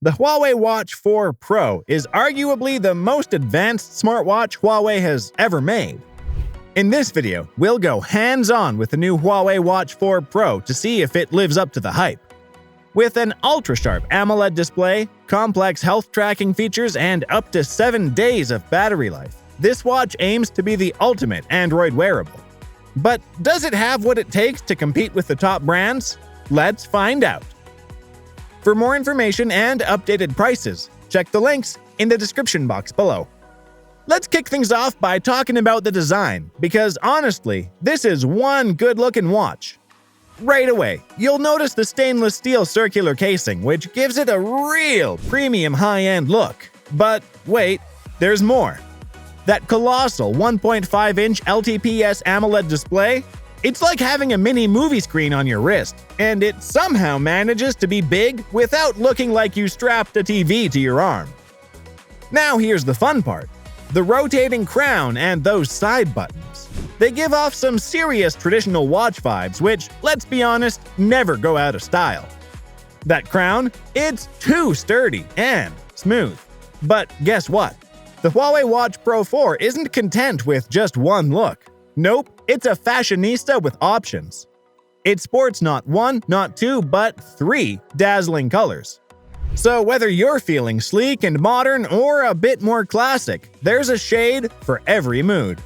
The Huawei Watch 4 Pro is arguably the most advanced smartwatch Huawei has ever made. In this video, we'll go hands-on with the new Huawei Watch 4 Pro to see if it lives up to the hype. With an ultra-sharp AMOLED display, complex health tracking features, and up to 7 days of battery life, this watch aims to be the ultimate Android wearable. But does it have what it takes to compete with the top brands? Let's find out. For more information and updated prices, check the links in the description box below. Let's kick things off by talking about the design, because honestly, this is one good-looking watch. Right away, you'll notice the stainless steel circular casing, which gives it a real premium high-end look. But wait, there's more. That colossal 1.5-inch Ltps AMOLED display? It's like having a mini movie screen on your wrist, and it somehow manages to be big without looking like you strapped a TV to your arm. Now here's the fun part. The rotating crown and those side buttons. They give off some serious traditional watch vibes, which, let's be honest, never go out of style. That crown? It's too sturdy and smooth. But guess what? The Huawei Watch Pro 4 isn't content with just one look. Nope, it's a fashionista with options. It sports not one, not two, but 3 dazzling colors. So whether you're feeling sleek and modern or a bit more classic, there's a shade for every mood.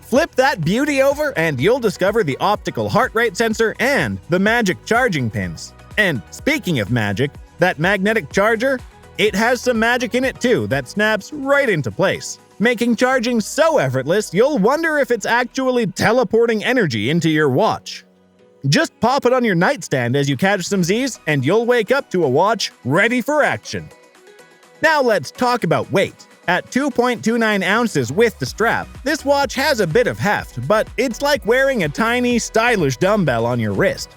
Flip that beauty over and you'll discover the optical heart rate sensor and the magic charging pins. And speaking of magic, that magnetic charger? It has some magic in it too that snaps right into place, making charging so effortless you'll wonder if it's actually teleporting energy into your watch. Just pop it on your nightstand as you catch some Z's and you'll wake up to a watch ready for action. Now let's talk about weight. At 2.29 ounces with the strap, this watch has a bit of heft, but it's like wearing a tiny, stylish dumbbell on your wrist.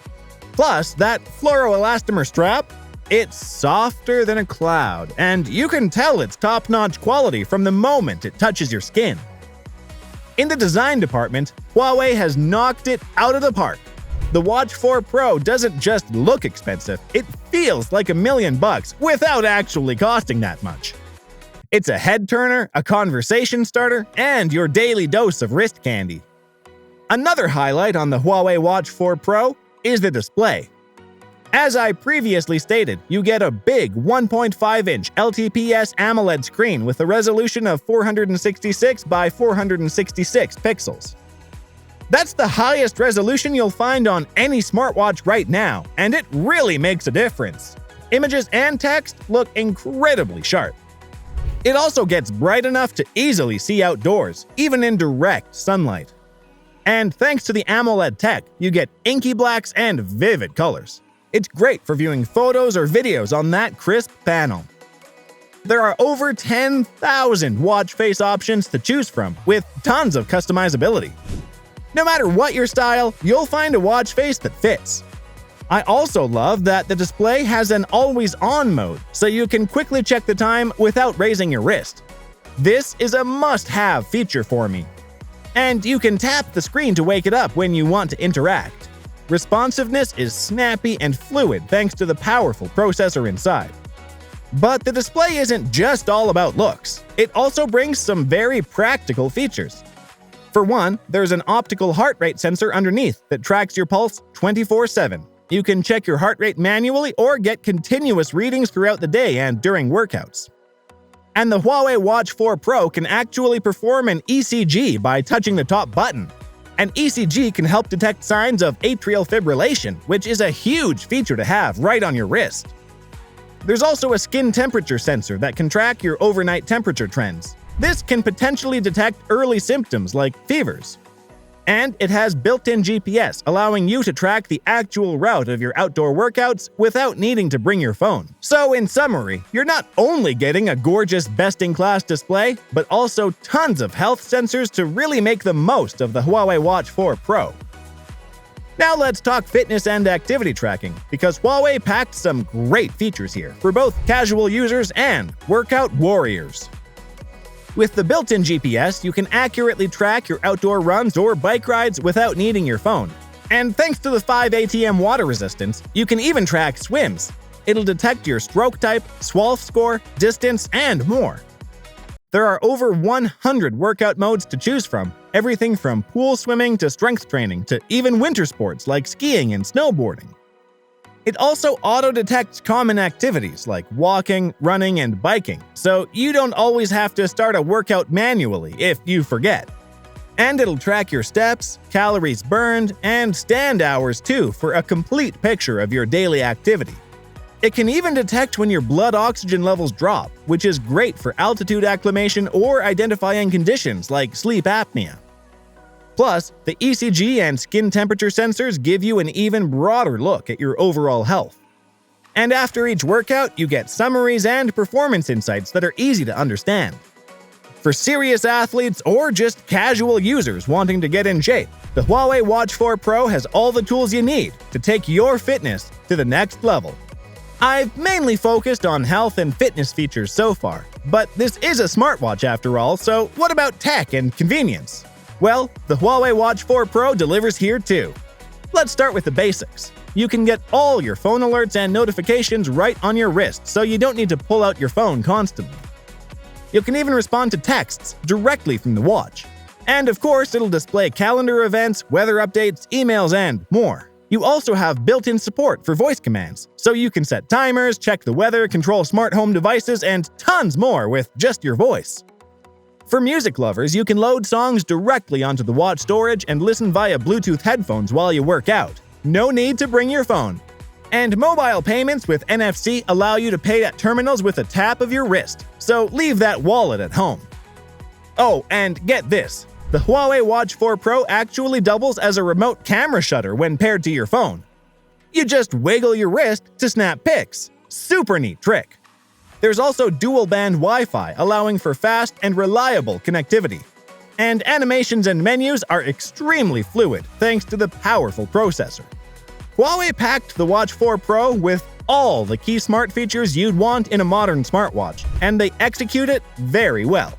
Plus, that fluoroelastomer strap? It's softer than a cloud, and you can tell it's top-notch quality from the moment it touches your skin. In the design department, Huawei has knocked it out of the park. The Watch 4 Pro doesn't just look expensive, it feels like $1 million without actually costing that much. It's a head-turner, a conversation starter, and your daily dose of wrist candy. Another highlight on the Huawei Watch 4 Pro is the display. As I previously stated, you get a big 1.5-inch LTPS AMOLED screen with a resolution of 466 by 466 pixels. That's the highest resolution you'll find on any smartwatch right now, and it really makes a difference. Images and text look incredibly sharp. It also gets bright enough to easily see outdoors, even in direct sunlight. And thanks to the AMOLED tech, you get inky blacks and vivid colors. It's great for viewing photos or videos on that crisp panel. There are over 10,000 watch face options to choose from, with tons of customizability. No matter what your style, you'll find a watch face that fits. I also love that the display has an always-on mode, so you can quickly check the time without raising your wrist. This is a must-have feature for me. And you can tap the screen to wake it up when you want to interact. Responsiveness is snappy and fluid thanks to the powerful processor inside. But the display isn't just all about looks. It also brings some very practical features. For one, there's an optical heart rate sensor underneath that tracks your pulse 24/7. You can check your heart rate manually or get continuous readings throughout the day and during workouts. And the Huawei Watch 4 Pro can actually perform an ECG by touching the top button. An ECG can help detect signs of atrial fibrillation, which is a huge feature to have right on your wrist. There's also a skin temperature sensor that can track your overnight temperature trends. This can potentially detect early symptoms like fevers. And it has built-in GPS, allowing you to track the actual route of your outdoor workouts without needing to bring your phone. So in summary, you're not only getting a gorgeous best-in-class display, but also tons of health sensors to really make the most of the Huawei Watch 4 Pro. Now let's talk fitness and activity tracking, because Huawei packed some great features here for both casual users and workout warriors. With the built-in GPS, you can accurately track your outdoor runs or bike rides without needing your phone. And thanks to the 5 Atm Water Resistance, you can even track swims. It'll detect your stroke type, swallow score, distance, and more. There are over 100 workout modes to choose from, everything from pool swimming to strength training to even winter sports like skiing and snowboarding. It also auto-detects common activities like walking, running, and biking, so you don't always have to start a workout manually if you forget. And it'll track your steps, calories burned, and stand hours too for a complete picture of your daily activity. It can even detect when your blood oxygen levels drop, which is great for altitude acclimation or identifying conditions like sleep apnea. Plus, the ECG and skin temperature sensors give you an even broader look at your overall health. And after each workout, you get summaries and performance insights that are easy to understand. For serious athletes or just casual users wanting to get in shape, the Huawei Watch 4 Pro has all the tools you need to take your fitness to the next level. I've mainly focused on health and fitness features so far, but this is a smartwatch after all, so what about tech and convenience? Well, the Huawei Watch 4 Pro delivers here too. Let's start with the basics. You can get all your phone alerts and notifications right on your wrist, so you don't need to pull out your phone constantly. You can even respond to texts directly from the watch. And of course, it'll display calendar events, weather updates, emails, and more. You also have built-in support for voice commands, so you can set timers, check the weather, control smart home devices, and tons more with just your voice. For music lovers, you can load songs directly onto the watch storage and listen via Bluetooth headphones while you work out. No need to bring your phone. And mobile payments with NFC allow you to pay at terminals with a tap of your wrist, so leave that wallet at home. Oh, and get this. The Huawei Watch 4 Pro actually doubles as a remote camera shutter when paired to your phone. You just wiggle your wrist to snap pics. Super neat trick. There's also dual-band Wi-Fi, allowing for fast and reliable connectivity. And animations and menus are extremely fluid thanks to the powerful processor. Huawei packed the Watch 4 Pro with all the key smart features you'd want in a modern smartwatch, and they execute it very well.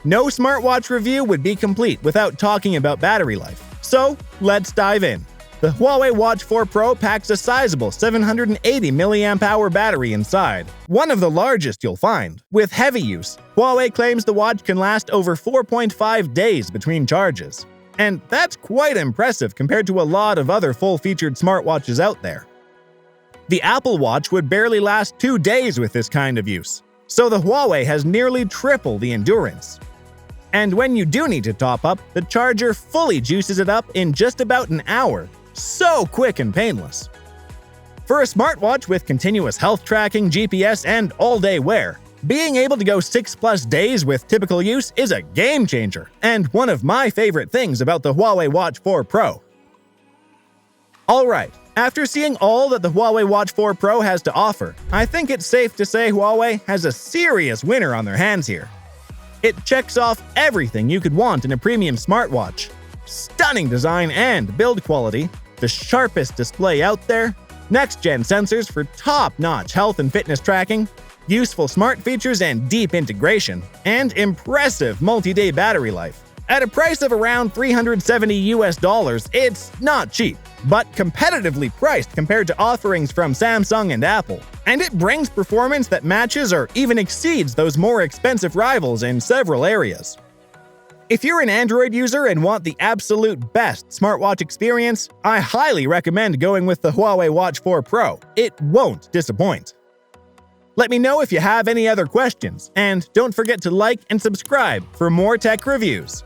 No smartwatch review would be complete without talking about battery life, so let's dive in. The Huawei Watch 4 Pro packs a sizable 780 mAh battery inside, one of the largest you'll find. With heavy use, Huawei claims the watch can last over 4.5 days between charges. And that's quite impressive compared to a lot of other full-featured smartwatches out there. The Apple Watch would barely last 2 days with this kind of use, so the Huawei has nearly triple the endurance. And when you do need to top up, the charger fully juices it up in just about an hour. So quick and painless. For a smartwatch with continuous health tracking, GPS, and all-day wear, being able to go 6+ days with typical use is a game changer, and one of my favorite things about the Huawei Watch 4 Pro. Alright, after seeing all that the Huawei Watch 4 Pro has to offer, I think it's safe to say Huawei has a serious winner on their hands here. It checks off everything you could want in a premium smartwatch. Stunning design and build quality, the sharpest display out there, next-gen sensors for top-notch health and fitness tracking, useful smart features and deep integration, and impressive multi-day battery life. At a price of around $370, it's not cheap, but competitively priced compared to offerings from Samsung and Apple. And it brings performance that matches or even exceeds those more expensive rivals in several areas. If you're an Android user and want the absolute best smartwatch experience, I highly recommend going with the Huawei Watch 4 Pro. It won't disappoint. Let me know if you have any other questions, and don't forget to like and subscribe for more tech reviews.